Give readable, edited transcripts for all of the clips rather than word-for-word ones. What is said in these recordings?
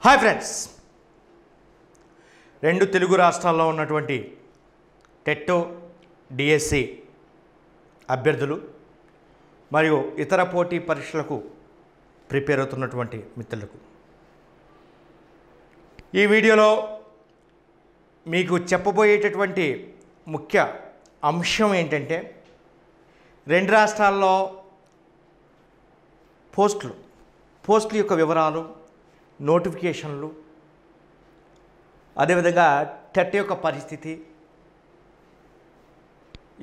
Hi friends, రెండు తెలుగు రాష్ట్రాల్లో ఉన్నటువంటి టెట్టో డిఎస్సి అభ్యర్థులు మరియు ఇతర పోటీ పరీక్షలకు ప్రిపేర్ అవుతున్నటువంటి మిత్రులకు ఈ వీడియోలో మీకు చెప్పబోయేటటువంటి ముఖ్య అంశం ఏంటంటే రెండు రాష్ట్రాల్లో పోస్టుల యొక్క వివరాలు, నోటిఫికేషన్లు, అదేవిధంగా టెట్ యొక్క పరిస్థితి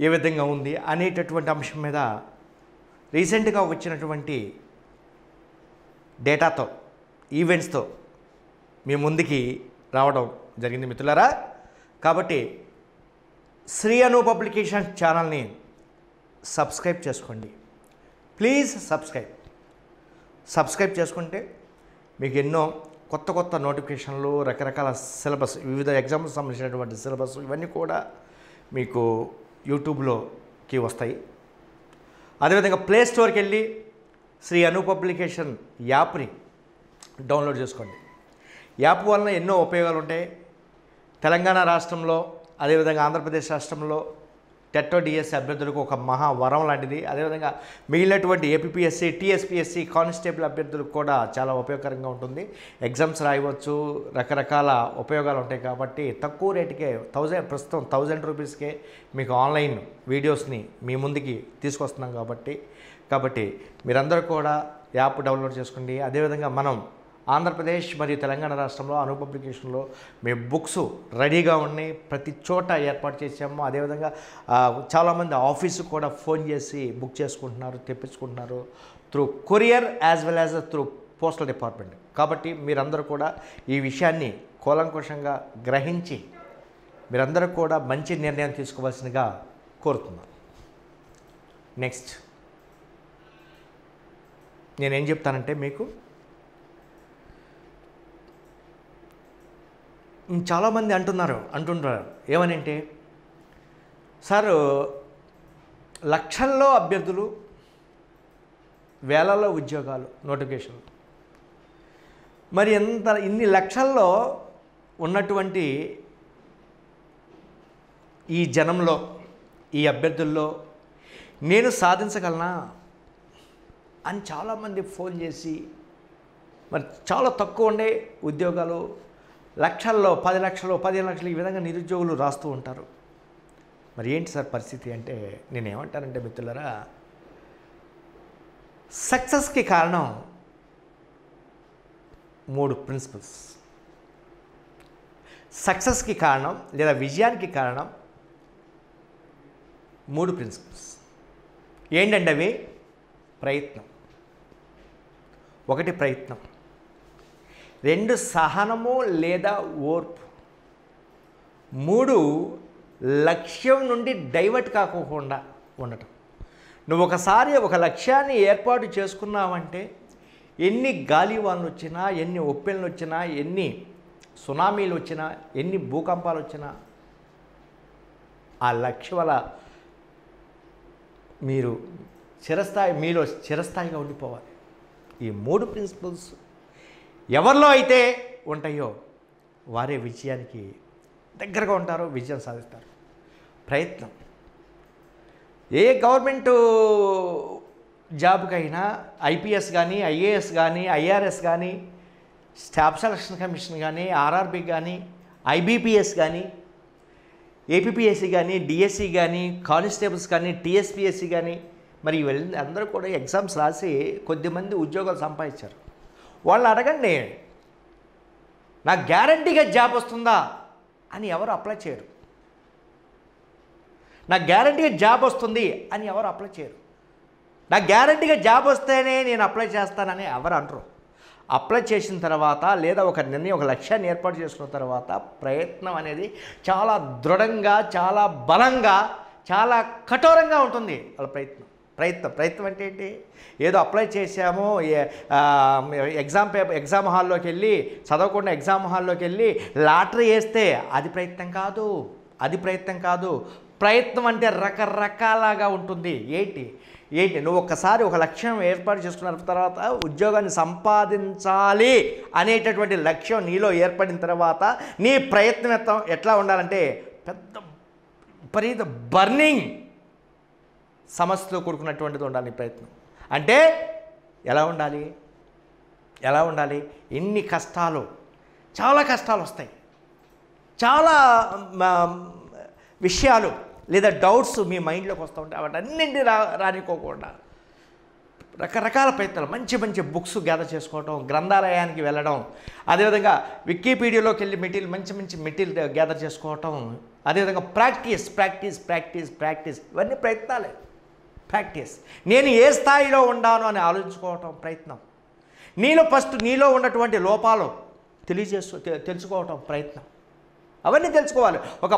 ఏ విధంగా ఉంది అనేటటువంటి అంశం మీద రీసెంట్గా వచ్చినటువంటి డేటాతో, ఈవెంట్స్తో మీ ముందుకి రావడం జరిగింది మిత్రులారా. కాబట్టి శ్రీ అను పబ్లికేషన్ ఛానల్ని సబ్స్క్రైబ్ చేసుకోండి. ప్లీజ్ సబ్స్క్రైబ్ చేసుకుంటే మీకు ఎన్నో కొత్త నోటిఫికేషన్లు, రకరకాల సిలబస్, వివిధ ఎగ్జామ్స్ సంబంధించినటువంటి సిలబస్ ఇవన్నీ కూడా మీకు యూట్యూబ్లోకి వస్తాయి. అదేవిధంగా ప్లే స్టోర్కి వెళ్ళి శ్రీ అను పబ్లికేషన్ యాప్ని డౌన్లోడ్ చేసుకోండి. యాప్ వలన ఎన్నో ఉపయోగాలు ఉంటాయి. తెలంగాణ రాష్ట్రంలో, అదేవిధంగా ఆంధ్రప్రదేశ్ రాష్ట్రంలో టెట్టో డిఎస్సి అభ్యర్థులకు ఒక మహా వరం లాంటిది. అదేవిధంగా మిగిలినటువంటి ఏపీఎస్సి, టీఎస్పీఎస్సి, కానిస్టేబుల్ అభ్యర్థులకు కూడా చాలా ఉపయోగకరంగా ఉంటుంది. ఎగ్జామ్స్ రాయవచ్చు, రకరకాల ఉపయోగాలు ఉంటాయి. కాబట్టి తక్కువ రేటుకే ప్రస్తుతం 1000 రూపీస్కే మీకు ఆన్లైన్ వీడియోస్ని మీ ముందుకి తీసుకొస్తున్నాం. కాబట్టి మీరందరూ కూడా యాప్ డౌన్లోడ్ చేసుకోండి. అదేవిధంగా మనం ఆంధ్రప్రదేశ్ మరియు తెలంగాణ రాష్ట్రంలో అను పబ్లికేషన్లో మీ బుక్స్ రెడీగా ఉన్నాయి, ప్రతి చోట ఏర్పాటు చేసాము. అదేవిధంగా చాలామంది ఆఫీసు కూడా ఫోన్ చేసి బుక్ చేసుకుంటున్నారు, తెప్పించుకుంటున్నారు through courier as well as through postal department. కాబట్టి మీరందరూ కూడా ఈ విషయాన్ని కూలంకుషంగా గ్రహించి మీరందరూ కూడా మంచి నిర్ణయం తీసుకోవాల్సిందిగా కోరుతున్నాను. నెక్స్ట్ నేనేం చెప్తానంటే, మీకు చాలామంది అంటుంటారు ఏమని అంటే, సార్ లక్షల్లో అభ్యర్థులు, వేలల్లో ఉద్యోగాలు, నోటిఫికేషన్లు, మరి ఇన్ని లక్షల్లో ఉన్నటువంటి ఈ జనంలో, ఈ అభ్యర్థుల్లో నేను సాధించగలనా అని చాలామంది ఫోన్ చేసి, మరి చాలా తక్కువ ఉండే ఉద్యోగాలు లక్షల్లో, 10 లక్షలు, 15 లక్షలు ఈ విధంగా నిరుద్యోగులు రాస్తూ ఉంటారు. మరి ఏంటి సార్ పరిస్థితి అంటే, నేనేమంటానంటే మిత్రులారా, సక్సెస్కి కారణం 3 ప్రిన్సిపల్స్. సక్సెస్కి కారణం లేదా విజయానికి కారణం 3 ప్రిన్సిపల్స్. ఏంటంటే అవి? ప్రయత్నం. 1 ప్రయత్నం, 2 సహనము లేదా ఓర్పు, 3 లక్ష్యం నుండి డైవర్ట్ కాకోకుండా ఉండటం. నువ్వు ఒకసారి ఒక లక్ష్యాన్ని ఏర్పాటు చేసుకున్నావంటే ఎన్ని గాలివాన్లు వచ్చినా, ఎన్ని ఒప్పెళ్ళు వచ్చినా, ఎన్ని సునామీలు వచ్చినా, ఎన్ని భూకంపాలు వచ్చినా ఆ లక్ష్యం వల్ల మీలో చిరస్థాయిగా ఉండిపోవాలి. ఈ 3 ప్రిన్సిపల్స్ ఎవరిలో అయితే ఉంటాయో వారే విజయానికి దగ్గరగా ఉంటారో, విజయం సాధిస్తారు. ప్రయత్నం. ఏ గవర్నమెంట్ జాబ్కైనా ఐపీఎస్ కానీ, ఐఏఎస్ కానీ, ఐఆర్ఎస్ కానీ, స్టాఫ్ సెలక్షన్ కమిషన్ కానీ, ఆర్ఆర్బి కానీ, ఐబీపీఎస్ కానీ, ఏపీఎస్సి కానీ, డిఎస్సి కానీ, కానిస్టేబుల్స్ కానీ, టీఎస్పీఎస్సి కానీ, మరి అందరూ కూడా ఎగ్జామ్స్ రాసి కొద్దిమంది ఉద్యోగాలు సంపాదించారు. వాళ్ళు అడగండి, నాకు గ్యారంటీగా జాబ్ వస్తుందా అని ఎవరు అప్లై చేయరు. నాకు గ్యారంటీగా జాబ్ వస్తుంది అని ఎవరు అప్లై చేయరు. నాకు గ్యారంటీగా జాబ్ వస్తేనే నేను అప్లై చేస్తానని ఎవరు అంటారు. అప్లై చేసిన తర్వాత లేదా ఒక నిర్ణయం, ఒక లక్ష్యాన్ని ఏర్పాటు చేసుకున్న తర్వాత ప్రయత్నం అనేది చాలా దృఢంగా, చాలా బలంగా, చాలా కఠోరంగా ఉంటుంది వాళ్ళ ప్రయత్నం అంటే ఏంటి? ఏదో అప్లై చేసాము, ఎగ్జామ్ హాల్లోకి వెళ్ళి చదవకుండా ఎగ్జామ్ హాల్లోకి వెళ్ళి లాటరీ వేస్తే అది ప్రయత్నం కాదు. ప్రయత్నం అంటే రకరకాలుగా ఉంటుంది. ఏంటి నువ్వు ఒక్కసారి ఒక లక్ష్యం ఏర్పాటు చేసుకున్న తర్వాత ఉద్యోగాన్ని సంపాదించాలి అనేటటువంటి లక్ష్యం నీలో ఏర్పడిన తర్వాత నీ ప్రయత్నం ఎట్లా ఉండాలంటే పెద్ద విపరీత బర్నింగ్ సమస్యతో కూడుకున్నటువంటిది ఉండాలి నీ ప్రయత్నం. అంటే ఎలా ఉండాలి? ఎన్ని కష్టాలు, చాలా కష్టాలు వస్తాయి, చాలా విషయాలు లేదా డౌట్స్ మీ మైండ్లోకి వస్తూ ఉంటాయి. వాటన్నింటినీ రానికోకుండా రకరకాల ప్రయత్నాలు, మంచి బుక్స్ గ్యాదర్ చేసుకోవటం, గ్రంథాలయానికి వెళ్ళడం, అదేవిధంగా వికీపీడియాలోకి వెళ్ళి మంచి మెటీరియల్ గ్యాదర్ చేసుకోవటం, అదేవిధంగా ప్రాక్టీస్ ఇవన్నీ ప్రయత్నాలే. ప్రాక్టీస్. నేను ఏ స్థాయిలో ఉండాను అని ఆలోచించుకోవటం ప్రయత్నం. నీలో ఉన్నటువంటి లోపాలు తెలుసుకోవటం ప్రయత్నం. అవన్నీ తెలుసుకోవాలి. ఒక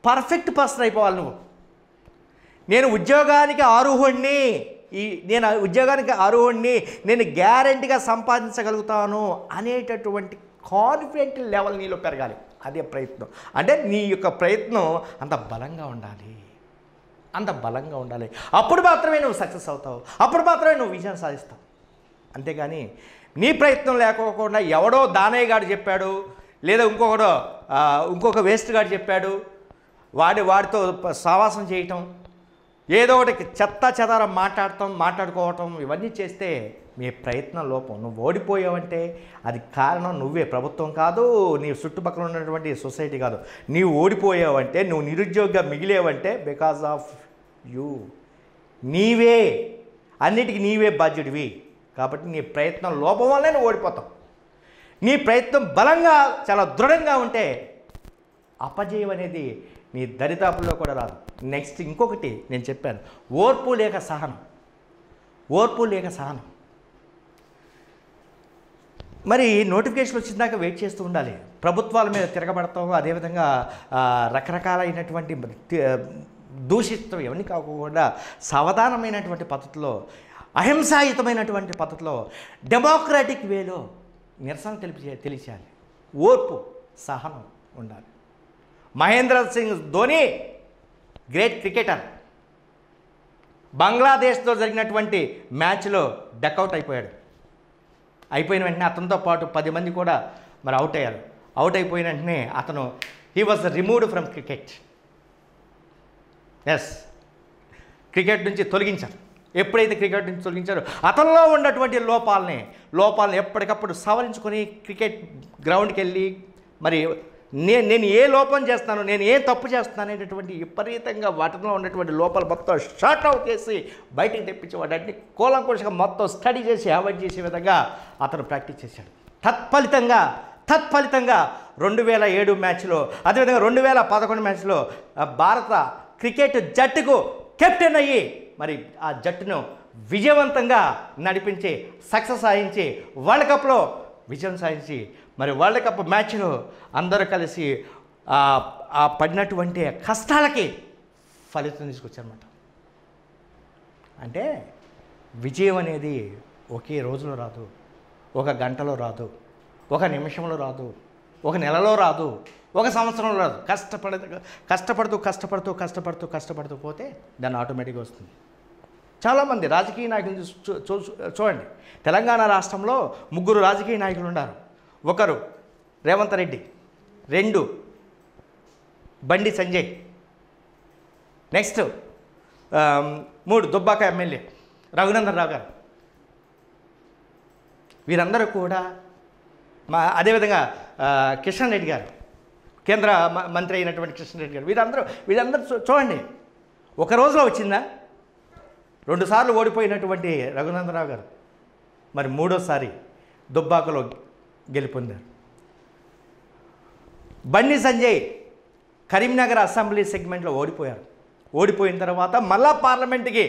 పర్ఫెక్ట్ పర్సన్ అయిపోవాలి నువ్వు. నేను ఉద్యోగానికి అర్హుడిని, నేను గ్యారెంటీగా సంపాదించగలుగుతాను అనేటటువంటి కాన్ఫిడెంట్ లెవెల్ నీలో పెరగాలి. అదే ప్రయత్నం. అంటే నీ యొక్క ప్రయత్నం అంత బలంగా ఉండాలి. అప్పుడు మాత్రమే నువ్వు సక్సెస్ అవుతావు, అప్పుడు మాత్రమే నువ్వు విజయం సాధిస్తావు. అంతేగాని నీ ప్రయత్నం లేకోకుండా ఎవడో దానయ్య గారు చెప్పాడు, లేదా ఇంకొక వేస్ట్ గారు చెప్పాడు, వాడితో సావాసం చేయటం, ఏదో ఒకటి చెదారం మాట్లాడుకోవటం, ఇవన్నీ చేస్తే మీ ప్రయత్నం లోపం. నువ్వు ఓడిపోయావంటే అది కారణం నువ్వే, ప్రభుత్వం కాదు, నీ చుట్టుపక్కల ఉన్నటువంటి సొసైటీ కాదు. నీవు ఓడిపోయావంటే, నువ్వు నిరుద్యోగిగా మిగిలేవంటే బికాజ్ ఆఫ్ యూ. అన్నిటికీ నీవే బాధ్యుడివి. కాబట్టి నీ ప్రయత్నం లోపం వల్లే నువ్వు ఓడిపోతావు. నీ ప్రయత్నం బలంగా, చాలా దృఢంగా ఉంటే అపజయం అనేది నీ దరిదాపుల్లో కూడా రాదు. నెక్స్ట్ ఇంకొకటి నేను చెప్పాను, ఓర్పు లేక సహనం. మరి నోటిఫికేషన్ వచ్చిందాక వెయిట్ చేస్తూ ఉండాలి. ప్రభుత్వాల మీద తిరగబడతాం, అదేవిధంగా రకరకాలైనటువంటి దూషిత్వం ఇవన్నీ కాకుండా సావధానమైనటువంటి పద్ధతిలో, అహింసాయుతమైనటువంటి పద్ధతిలో, డెమోక్రాటిక్ వేలో నిరసన తెలియచేయాలి. ఓర్పు, సహనం ఉండాలి. Mahendra Singh Dhoni great cricketer. బంగ్లాదేశ్తో జరిగినటువంటి మ్యాచ్లో డక్అవుట్ అయిపోయిన వెంటనే అతనితో పాటు 10 మంది కూడా మరి అవుట్ అయ్యారు. అవుట్ అయిపోయిన వెంటనే అతను he was removed from cricket. Cricket నుంచి తొలగించారు. ఎప్పుడైతే క్రికెట్ నుంచి తొలగించారో అతనిలో ఉన్నటువంటి లోపాలని ఎప్పటికప్పుడు సవరించుకొని క్రికెట్ గ్రౌండ్కి వెళ్ళి మరి నేను ఏ లోపం చేస్తాను, నేను ఏ తప్పు చేస్తాను అనేటటువంటి విపరీతంగా వాటిలో ఉన్నటువంటి లోపాలు మొత్తం షార్ట్ అవుట్ చేసి బయటికి తెప్పించి వాటిని కూలంకుషంగా మొత్తం స్టడీ చేసి అవాయిడ్ చేసే విధంగా అతను ప్రాక్టీస్ చేశాడు. తత్ఫలితంగా 2007 మ్యాచ్లో, అదేవిధంగా 2011 మ్యాచ్లో భారత క్రికెట్ జట్టుకు కెప్టెన్ అయ్యి మరి ఆ జట్టును విజయవంతంగా నడిపించి సక్సెస్ సాధించి వరల్డ్ కప్లో విజయం సాధించి మరి వరల్డ్ కప్ మ్యాచ్లో అందరూ కలిసి ఆ పడినటువంటి కష్టాలకి ఫలితం తీసుకొచ్చారన్నమాట. అంటే విజయం అనేది ఒకే రోజులో రాదు, ఒక గంటలో రాదు, ఒక నిమిషంలో రాదు, ఒక నెలలో రాదు, ఒక సంవత్సరంలో రాదు. కష్టపడుతూ పోతే దాన్ని ఆటోమేటిక్గా వస్తుంది. చాలామంది రాజకీయ నాయకులు చూడండి. తెలంగాణ రాష్ట్రంలో 3 రాజకీయ నాయకులు ఉన్నారు. 1 రేవంత్ రెడ్డి, 2 బండి సంజయ్, నెక్స్ట్ 3 దుబ్బాక ఎమ్మెల్యే రఘునందన్ రావు గారు. వీరందరూ కూడా అదేవిధంగా కిషన్ రెడ్డి గారు, కేంద్ర మంత్రి అయినటువంటి కిషన్ రెడ్డి గారు, వీళ్ళందరూ చూడండి. ఒక రోజులో వచ్చిందా? 2 సార్లు ఓడిపోయినటువంటి రఘునందరావు గారు మరి 3వసారి దుబ్బాకలో గెలుపొందారు. బండి సంజయ్ కరీంనగర్ అసెంబ్లీ సెగ్మెంట్లో ఓడిపోయిన తర్వాత మళ్ళా పార్లమెంట్కి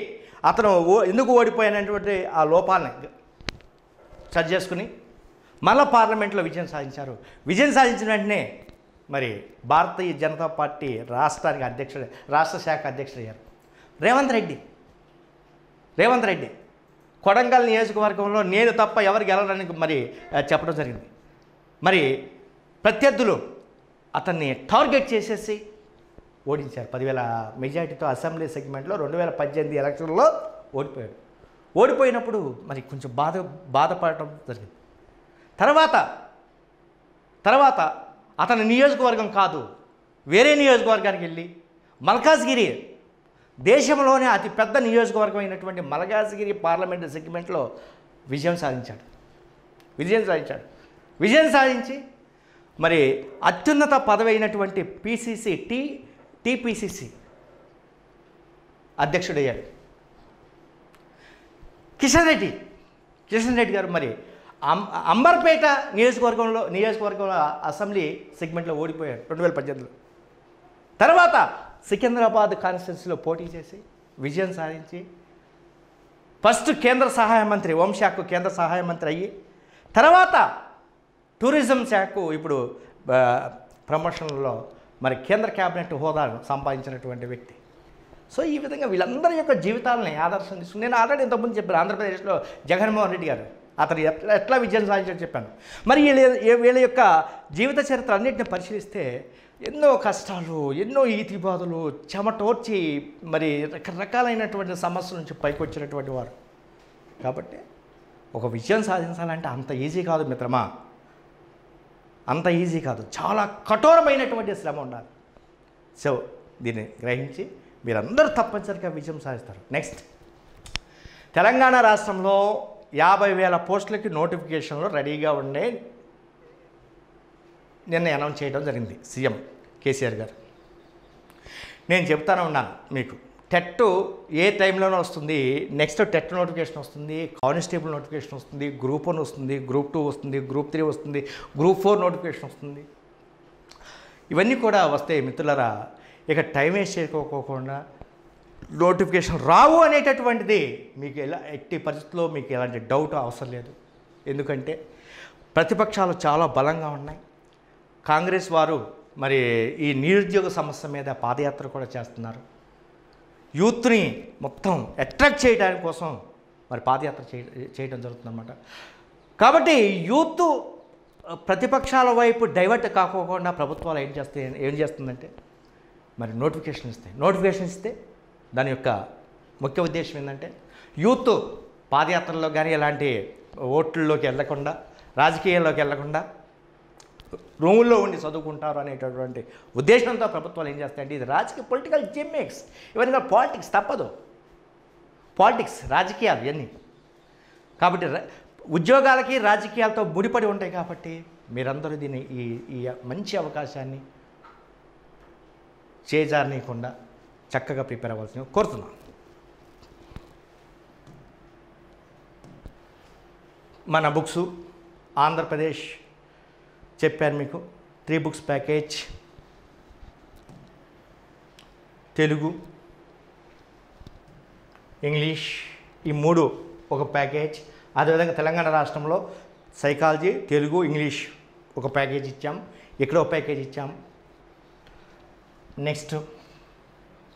అతను ఎందుకు ఓడిపోయినటువంటి ఆ లోపాలని సరి చేసుకుని మళ్ళా పార్లమెంట్లో విజయం సాధించారు. విజయం సాధించిన వెంటనే మరి భారతీయ జనతా పార్టీ రాష్ట్ర శాఖ అధ్యక్షుడు అయ్యారు. రేవంత్ రెడ్డి కొడంగల్ నియోజకవర్గంలో నేను తప్ప ఎవరు గెలవడానికి మరి చెప్పడం జరిగింది. మరి ప్రత్యర్థులు అతన్ని టార్గెట్ చేసేసి ఓడించారు. 10,000 మెజారిటీతో అసెంబ్లీ సెగ్మెంట్లో 2018 ఎలక్షన్లో ఓడిపోయాడు. ఓడిపోయినప్పుడు మరి కొంచెం బాధపడటం జరిగింది. తర్వాత అతని నియోజకవర్గం కాదు, వేరే నియోజకవర్గానికి వెళ్ళి మల్కాజ్గిరి, దేశంలోనే అతి పెద్ద నియోజకవర్గం అయినటువంటి మల్కాజ్గిరి పార్లమెంటు సెగ్మెంట్లో విజయం సాధించి మరి అత్యున్నత పదవి అయినటువంటి టీపీసీసీ అధ్యక్షుడయ్యాడు. కిషన్ రెడ్డి గారు మరి అంబర్పేట నియోజకవర్గంలో అసెంబ్లీ సెగ్మెంట్లో ఓడిపోయాడు 2018లో. తర్వాత సికింద్రాబాద్ కాన్స్టిట్యున్సీలో పోటీ చేసి విజయం సాధించి ఫస్ట్ కేంద్ర సహాయ మంత్రి, హోంశాఖకు కేంద్ర సహాయ మంత్రి అయ్యి, తర్వాత టూరిజం శాఖకు ఇప్పుడు ప్రమోషన్లో మరి కేంద్ర క్యాబినెట్ హోదాను సంపాదించినటువంటి వ్యక్తి. సో ఈ విధంగా వీళ్ళందరి యొక్క జీవితాలని ఆదర్శం తీసుకుని, నేను ఆల్రెడీ ఇంతకుముందు చెప్పాను, ఆంధ్రప్రదేశ్లో జగన్మోహన్ రెడ్డి గారు అతను ఎట్లా విజయం సాధించాడో చెప్పాను. మరి వీళ్ళ యొక్క జీవిత చరిత్ర అన్నింటిని పరిశీలిస్తే ఎన్నో కష్టాలు, ఎన్నో ఈతి బాధలు, చెమటోర్చి మరి రకరకాలైనటువంటి సమస్యల నుంచి పైకి వచ్చినటువంటి వారు. కాబట్టి ఒక విజయం సాధించాలంటే అంత ఈజీ కాదు మిత్రమా, అంత ఈజీ కాదు, చాలా కఠోరమైనటువంటి శ్రమ ఉండాలి. సో దీన్ని గ్రహించి మీరందరూ తప్పనిసరిగా విజయం సాధిస్తారు. నెక్స్ట్, తెలంగాణ రాష్ట్రంలో 50,000 పోస్టులకి నోటిఫికేషన్లు రెడీగా ఉండే నిన్న అనౌన్స్ చేయడం జరిగింది సీఎం కేసీఆర్ గారు. నేను చెప్తానే ఉన్నాను మీకు, టెట్ ఏ టైంలోనే వస్తుంది, నెక్స్ట్ టెట్ నోటిఫికేషన్ వస్తుంది, కానిస్టేబుల్ నోటిఫికేషన్ వస్తుంది, గ్రూప్ 1 వస్తుంది, గ్రూప్ 2 వస్తుంది, గ్రూప్ 3 వస్తుంది, గ్రూప్ 4 నోటిఫికేషన్ వస్తుంది. ఇవన్నీ కూడా వస్తాయి మిత్రులారా. ఇక టైం వేస్ట్ చేసుకోకుండా నోటిఫికేషన్ రావు అనేటటువంటిది మీకు ఎట్టి పరిస్థితుల్లో మీకు ఎలాంటి డౌట్ అవసరం లేదు. ఎందుకంటే ప్రతిపక్షాలు చాలా బలంగా ఉన్నాయి. కాంగ్రెస్ వారు మరి ఈ నిరుద్యోగ సమస్య మీద పాదయాత్ర కూడా చేస్తున్నారు. యూత్ని మొత్తం అట్రాక్ట్ చేయడానికి కోసం మరి పాదయాత్ర చేయడం జరుగుతుందన్నమాట. కాబట్టి యూత్ ప్రతిపక్షాల వైపు డైవర్ట్ కాకోకుండా ప్రభుత్వాలు ఏం చేస్తుందంటే మరి నోటిఫికేషన్ ఇస్తే దాని యొక్క ముఖ్య ఉద్దేశం ఏంటంటే యూత్ పాదయాత్రల్లో కానీ ఎలాంటి ఓట్లలోకి వెళ్ళకుండా, రాజకీయాల్లోకి వెళ్ళకుండా రూముల్లో ఉండి చదువుకుంటారు అనేటటువంటి ఉద్దేశంతో ప్రభుత్వాలు ఏం చేస్తాయంటే, ఇది రాజకీయ పొలిటికల్ జిమ్మిక్స్, ఇవన్నీ పాలిటిక్స్, తప్పదు, పాలిటిక్స్, రాజకీయాలు ఇవన్నీ. కాబట్టి ఉద్యోగాలకి రాజకీయాలతో ముడిపడి ఉంటాయి. కాబట్టి మీరందరూ దీన్ని ఈ మంచి అవకాశాన్ని చేజారనీయకుండా చక్కగా ప్రిపేర్ అవ్వాల్సింది కోరుతున్నాను. మన బుక్స్ ఆంధ్రప్రదేశ్ చెప్పాను మీకు, 3 బుక్స్ ప్యాకేజ్, తెలుగు, ఇంగ్లీష్, ఈ 3 ఒక ప్యాకేజ్. అదేవిధంగా తెలంగాణ రాష్ట్రంలో సైకాలజీ, తెలుగు, ఇంగ్లీష్ ఒక ప్యాకేజ్ ఇచ్చాం, ఇక్కడ ఒక ప్యాకేజ్ ఇచ్చాం. నెక్స్ట్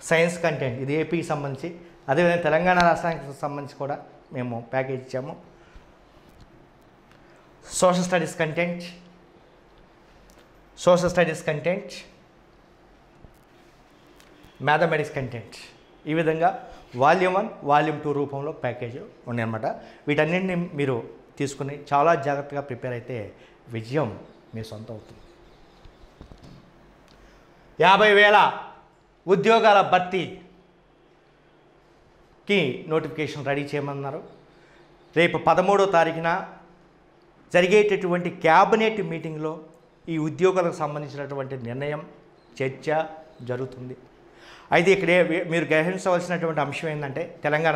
సైన్స్ కంటెంట్, ఇది ఏపీకి సంబంధించి, అదేవిధంగా తెలంగాణ రాష్ట్రానికి సంబంధించి కూడా మేము ప్యాకేజ్ ఇచ్చాము. Social studies content, mathematics content, ఈ విధంగా వాల్యూమ్ 1, వాల్యూమ్ 2 రూపంలో ప్యాకేజ్ ఉన్నాయన్నమాట. వీటన్నింటినీ మీరు తీసుకుని చాలా జాగ్రత్తగా ప్రిపేర్ అయితే విజయం మీ సొంతం అవుతుంది. 50,000 ఉద్యోగాల భర్తీకి నోటిఫికేషన్ రెడీ చేయమన్నారు. రేపు 13వ తారీఖున జరిగేటటువంటి క్యాబినెట్ మీటింగ్లో ఈ ఉద్యోగాలకు సంబంధించినటువంటి నిర్ణయం, చర్చ జరుగుతుంది. అయితే ఇక్కడ మీరు గ్రహించవలసినటువంటి అంశం ఏంటంటే, తెలంగాణ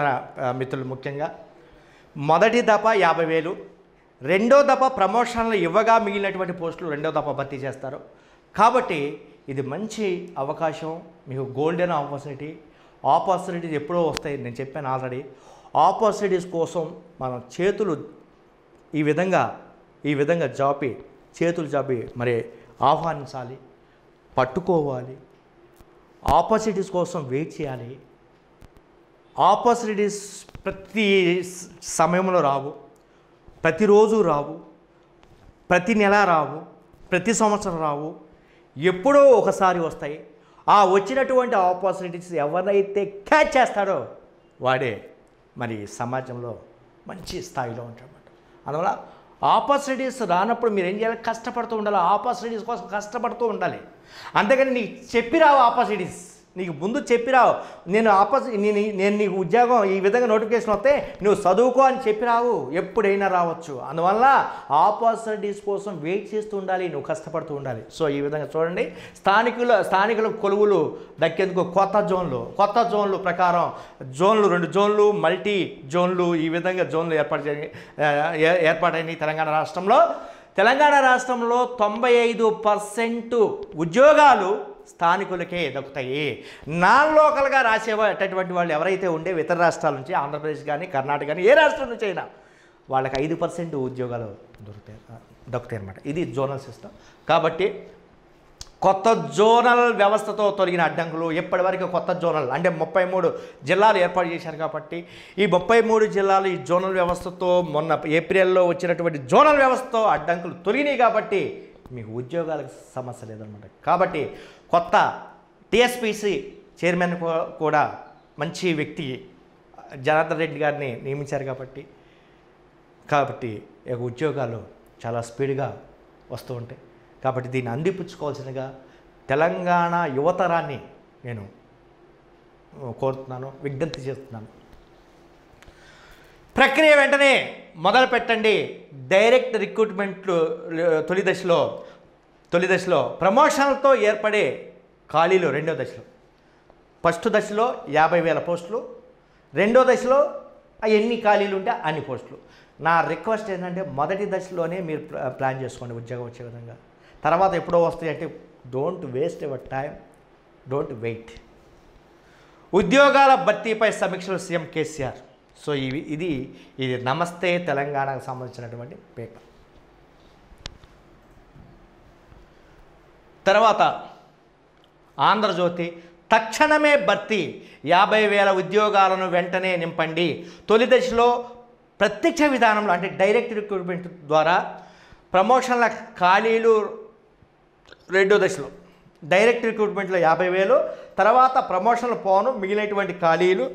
మిత్రులు ముఖ్యంగా, మొదటి దఫ 50,000, రెండో దఫ ప్రమోషన్లు ఇవ్వగా మిగిలినటువంటి పోస్టులు రెండో దఫ భర్తీ చేస్తారు. కాబట్టి ఇది మంచి అవకాశం, మీకు గోల్డెన్ ఆపర్చునిటీస్ ఎప్పుడో వస్తాయి. నేను చెప్పాను ఆల్రెడీ, ఆపర్చునిటీస్ కోసం మనం ఈ విధంగా చేతులు జాపి మరి ఆహ్వానించాలి, పట్టుకోవాలి, ఆపర్చునిటీస్ కోసం వెయిట్ చేయాలి. ఆపర్చునిటీస్ ప్రతి సమయంలో రావు, ప్రతిరోజు రావు, ప్రతి నెల రావు, ప్రతి సంవత్సరం రావు, ఎప్పుడో ఒకసారి వస్తాయి. ఆ వచ్చినటువంటి ఆపర్చునిటీస్ ఎవరైతే క్యాచ్ చేస్తాడో వాడే మరి సమాజంలో మంచి స్థాయిలో ఉంటాడన్నమాట. అందువల్ల ఆపర్చునిటీస్ రానప్పుడు మీరు ఏం చేయాలి? కష్టపడుతూ ఉండాలి, ఆపర్చునిటీస్ కోసం కష్టపడుతూ ఉండాలి. అంతేగాని నీకు చెప్పిరావు ఆపర్చునిటీస్, నీకు ముందు చెప్పిరావు నేను నీకు ఉద్యోగం ఈ విధంగా నోటిఫికేషన్ వస్తే నువ్వు చదువుకో అని చెప్పిరావు, ఎప్పుడైనా రావచ్చు. అందువల్ల ఆపర్చునిటీస్ కోసం వెయిట్ చేస్తూ ఉండాలి, నువ్వు కష్టపడుతూ ఉండాలి. సో ఈ విధంగా చూడండి, స్థానికుల కొలువులు దక్కేందుకు కొత్త జోన్లు ప్రకారం రెండు జోన్లు మల్టీ జోన్లు ఈ విధంగా జోన్లు ఏర్పాటైనాయి తెలంగాణ రాష్ట్రంలో 95% ఉద్యోగాలు స్థానికులకే దక్కుతాయి. నాన్ లోకల్గా రాసేటటువంటి వాళ్ళు ఎవరైతే ఉండే ఇతర రాష్ట్రాల నుంచి, ఆంధ్రప్రదేశ్ కానీ కర్ణాటక కానీ ఏ రాష్ట్రం నుంచి అయినా వాళ్ళకి 5% ఉద్యోగాలు దక్కుతాయి అన్నమాట. ఇది జోనల్ సిస్టమ్. కాబట్టి కొత్త జోనల్ వ్యవస్థతో తొలగిన అడ్డంకులు, ఎప్పటివరకు కొత్త జోనల్ అంటే 33 జిల్లాలు ఏర్పాటు చేశారు. కాబట్టి ఈ 33 జిల్లాలు ఈ జోనల్ వ్యవస్థతో మొన్న ఏప్రిల్లో వచ్చినటువంటి జోనల్ వ్యవస్థతో అడ్డంకులు తొలగినాయి. కాబట్టి మీకు ఉద్యోగాలకు సమస్య లేదనమాట. కాబట్టి కొత్త టీఎస్పీసీ చైర్మన్ కూడా మంచి వ్యక్తి జనార్దన్ రెడ్డి గారిని నియమించారు. కాబట్టి ఉద్యోగాలు చాలా స్పీడ్గా వస్తూ ఉంటాయి. కాబట్టి దీన్ని అందిపుచ్చుకోవాల్సిందిగా తెలంగాణ యువతరాన్ని నేను కోరుతున్నాను, విజ్ఞప్తి చేస్తున్నాను. ప్రక్రియ వెంటనే మొదలు పెట్టండి. డైరెక్ట్ రిక్రూట్మెంట్లు తొలి దశలో ప్రమోషన్లతో ఏర్పడే ఖాళీలు రెండో దశలో. ఫస్ట్ దశలో 50,000 పోస్టులు, రెండో దశలో ఎన్ని ఖాళీలు ఉంటే అన్ని పోస్టులు. నా రిక్వెస్ట్ ఏంటంటే మొదటి దశలోనే మీరు ప్లాన్ చేసుకోండి ఉద్యోగం వచ్చే విధంగా. తర్వాత ఎప్పుడో వస్తాయి అంటే don't waste your time, don't wait. ఉద్యోగాల భర్తీపై సమీక్షలు సీఎం కేసీఆర్. సో ఇది నమస్తే తెలంగాణకు సంబంధించినటువంటి పేపర్. తర్వాత ఆంధ్రజ్యోతి, తక్షణమే భర్తీ 50,000 ఉద్యోగాలను వెంటనే నింపండి. తొలి దశలో ప్రత్యక్ష విధానంలో అంటే డైరెక్ట్ రిక్రూట్మెంట్ ద్వారా ప్రమోషన్ల ఖాళీలు రెండో దశలో. డైరెక్ట్ రిక్రూట్మెంట్లో 50,000, తర్వాత ప్రమోషన్లు పోను మిగిలినటువంటి ఖాళీలు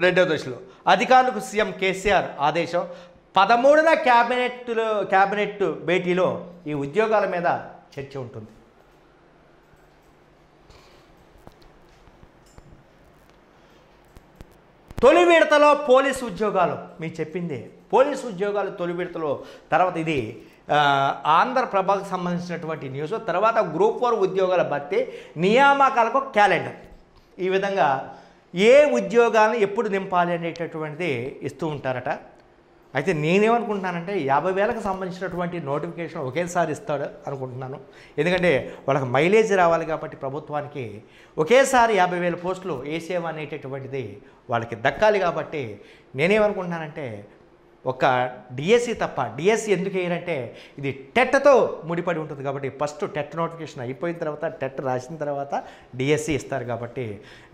రెండో దశలో. అధికారులకు సీఎం కేసీఆర్ ఆదేశం. 13న క్యాబినెట్ భేటీలో ఈ ఉద్యోగాల మీద చర్చ ఉంటుంది. తొలి విడతలో పోలీసు ఉద్యోగాలు, మీకు చెప్పింది పోలీసు ఉద్యోగాలు తొలి విడతలో. తర్వాత ఇది ఆంధ్రప్రభకు సంబంధించినటువంటి న్యూస్. తర్వాత గ్రూప్ 4 ఉద్యోగాల భర్తీ, నియామకాలకు క్యాలెండర్. ఈ విధంగా ఏ ఉద్యోగాలను ఎప్పుడు నింపాలి అనేటటువంటిది ఇస్తూ ఉంటారట. అయితే నేనేమనుకుంటున్నానంటే 50,000కు సంబంధించినటువంటి నోటిఫికేషన్ ఒకేసారి ఇస్తాడు అనుకుంటున్నాను. ఎందుకంటే వాళ్ళకి మైలేజ్ రావాలి కాబట్టి ప్రభుత్వానికి ఒకేసారి 50,000 పోస్టులు వేసేవ అనేటటువంటిది వాళ్ళకి దక్కాలి. కాబట్టి నేనేమనుకుంటున్నానంటే ఒక డిఎస్సి తప్ప, డిఎస్సి ఎందుకు వేయరంటే ఇది టెట్తో ముడిపడి ఉంటుంది. కాబట్టి ఫస్ట్ టెట్ నోటిఫికేషన్ అయిపోయిన తర్వాత, టెట్ రాసిన తర్వాత డిఎస్సి ఇస్తారు. కాబట్టి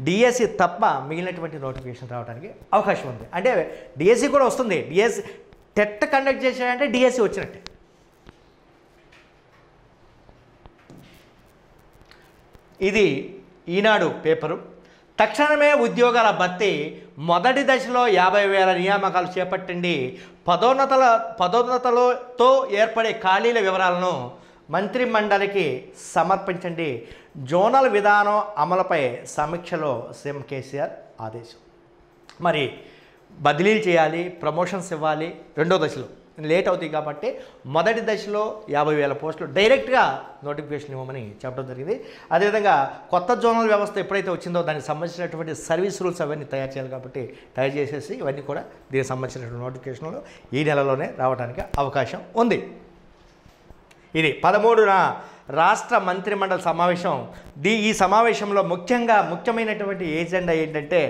డిఎస్సి తప్ప మిగిలినటువంటి నోటిఫికేషన్ రావడానికి అవకాశం ఉంది. అంటే డిఎస్సి కూడా వస్తుంది. డిఎస్సి టెట్ కండక్ట్ చేశాడంటే డిఎస్సి వచ్చినట్టే. ఇది ఈనాడు పేపరు. తక్షణమే ఉద్యోగాల భర్తీ, మొదటి దశలో 50,000 నియామకాలు చేపట్టండి. పదోన్నతలతో ఏర్పడే ఖాళీల వివరాలను మంత్రి మండలికి సమర్పించండి. జోనల్ విధానం అమలుపై సమీక్షలో సీఎం కేసీఆర్ ఆదేశం. మరి బదిలీలు చేయాలి, ప్రమోషన్స్ ఇవ్వాలి. రెండో దశలో లేట్ అవుతాయి కాబట్టి మొదటి దశలో 50,000 పోస్టులు డైరెక్ట్గా నోటిఫికేషన్ ఇవ్వమని చెప్పడం జరిగింది. అదేవిధంగా కొత్త జోనల్ వ్యవస్థ ఎప్పుడైతే వచ్చిందో దానికి సంబంధించినటువంటి సర్వీస్ రూల్స్ అవన్నీ తయారు చేయాలి. కాబట్టి తయారు చేసేసి ఇవన్నీ కూడా దీనికి సంబంధించినటువంటి నోటిఫికేషన్లు ఈ నెలలోనే రావడానికి అవకాశం ఉంది. ఇది 13న రాష్ట్ర మంత్రిమండలి సమావేశం. ఈ సమావేశంలో ముఖ్యమైనటువంటి ఏజెండా ఏంటంటే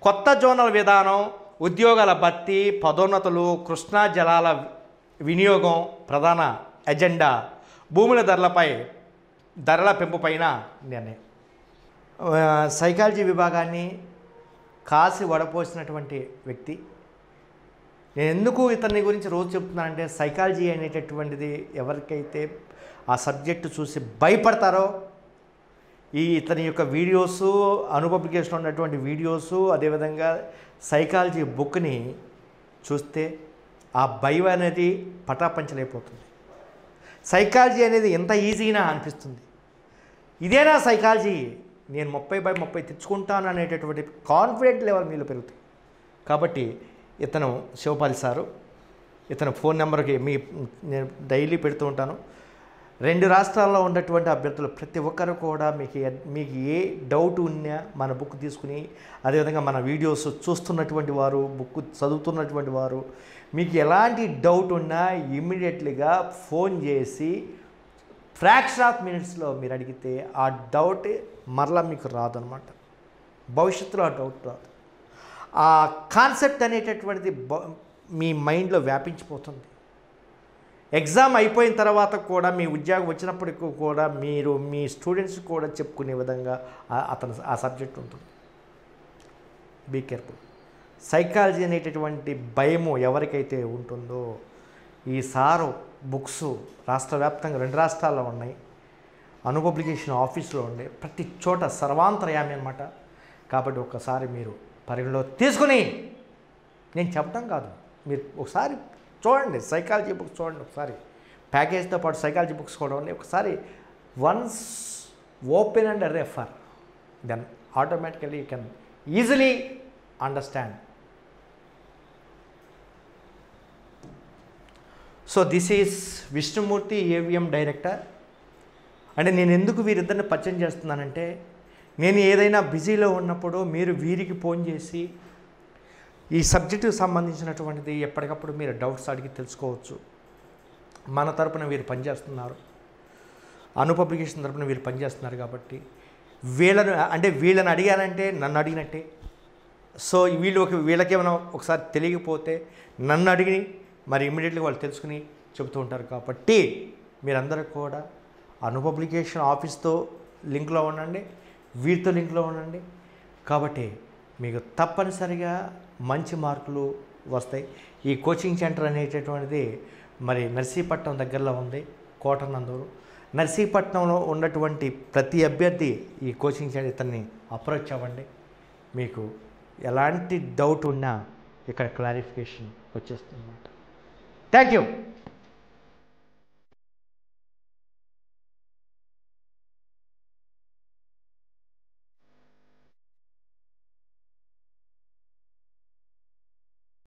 కొత్త జోనల్ విధానం, ఉద్యోగాల భర్తీ, పదోన్నతులు, కృష్ణా జలాల వినియోగం ప్రధాన ఎజెండా. భూముల ధరల పెంపుపైన నిర్ణయం. సైకాలజీ విభాగాన్ని కాసి వడపోసినటువంటి వ్యక్తి. నేను ఎందుకు ఇతని గురించి రోజు చెప్తున్నానంటే సైకాలజీ అనేటటువంటిది ఎవరికైతే ఆ సబ్జెక్టు చూసి భయపడతారో ఇతని యొక్క వీడియోసు, అన్పబ్లికేషన్ ఉన్నటువంటి వీడియోసు, అదేవిధంగా సైకాలజీ బుక్ని చూస్తే ఆ భయం అనేది పటాపంచలైపోతుంది. సైకాలజీ అనేది ఎంత ఈజీనా అనిపిస్తుంది. ఇదేనా సైకాలజీ, నేను 30/30 తెచ్చుకుంటాను అనేటటువంటి కాన్ఫిడెంట్ లెవెల్ మీలో పెరుగుతాయి. కాబట్టి ఇతను శివపాలి సారు, ఇతను ఫోన్ నెంబర్కి నేను డైలీ పెడుతూ ఉంటాను. 2 రాష్ట్రాల్లో ఉన్నటువంటి అభ్యర్థులు ప్రతి ఒక్కరు కూడా మీకు ఏ డౌట్ ఉన్నా మన బుక్ తీసుకుని, అదేవిధంగా మన వీడియోస్ చూస్తున్నటువంటి వారు, బుక్ చదువుతున్నటువంటి వారు, మీకు ఎలాంటి డౌట్ ఉన్నా ఇమ్మీడియట్లీగా ఫోన్ చేసి ఫ్రాక్షన్ ఆఫ్ మినిట్స్లో మీరు అడిగితే ఆ డౌట్ మరలా మీకు రాదనమాట. భవిష్యత్తులో ఆ డౌట్ రాదు. ఆ కాన్సెప్ట్ అనేటటువంటిది మీ మైండ్లో వ్యాపించిపోతుంది. ఎగ్జామ్ అయిపోయిన తర్వాత కూడా మీ ఉద్యోగం వచ్చినప్పటికీ కూడా మీరు మీ స్టూడెంట్స్ కూడా చెప్పుకునే విధంగా ఆ సబ్జెక్ట్ ఉంటుంది. Be careful. సైకాలజీ అనేటటువంటి భయము ఎవరికైతే ఉంటుందో, ఈ సారు బుక్స్ రాష్ట్ర వ్యాప్తంగా 2 రాష్ట్రాల్లో ఉన్నాయి, అన్పబ్లికేషన్ ఆఫీసులో ఉండే ప్రతి చోట సర్వాంతర్యామి అన్నమాట. కాబట్టి ఒకసారి మీరు పరిగణలో తీసుకుని, నేను చెప్పడం కాదు, మీరు ఒకసారి చూడండి, సైకాలజీ బుక్స్ చూడండి. ఒకసారి ప్యాకేజ్తో పాటు సైకాలజీ బుక్స్ కూడా ఉన్నాయి. ఒకసారి once open and refer, then automatically you can easily understand. So this is Vishnumurthy, AVM director. అంటే నేను ఎందుకు వీరిద్దరిని పరిచయం చేస్తున్నానంటే, నేను ఏదైనా బిజీలో ఉన్నప్పుడు మీరు వీరికి ఫోన్ చేసి ఈ సబ్జెక్టుకు సంబంధించినటువంటిది ఎప్పటికప్పుడు మీరు డౌట్స్ అడిగి తెలుసుకోవచ్చు. మన తరపున వీరు పనిచేస్తున్నారు, అన్పబ్లికేషన్ తరపున వీరు పనిచేస్తున్నారు. కాబట్టి వీళ్ళని అడిగానంటే నన్ను అడిగినట్టే. సో వీళ్ళకేమైనా ఒకసారి తెలియకపోతే నన్ను అడిగి మరి ఇమ్మీడియట్లీ వాళ్ళు తెలుసుకుని చెబుతూ ఉంటారు. కాబట్టి మీరందరూ కూడా అన్పబ్లికేషన్ ఆఫీస్తో లింక్లో ఉండండి, వీరితో లింక్లో ఉండండి. కాబట్టి మీకు తప్పనిసరిగా మంచి మార్కులు వస్తాయి. ఈ కోచింగ్ సెంటర్ అనేటటువంటిది మరి నర్సీపట్నం దగ్గరలో ఉంది, కోటనందూరు. నర్సీపట్నంలో ఉన్నటువంటి ప్రతి అభ్యర్థి ఈ కోచింగ్ సెంటర్ ఇతన్ని అప్రోచ్ అవ్వండి. మీకు ఎలాంటి డౌట్ ఉన్నా ఇక్కడ క్లారిఫికేషన్ వచ్చేస్తుంది అన్నమాట. Thank you.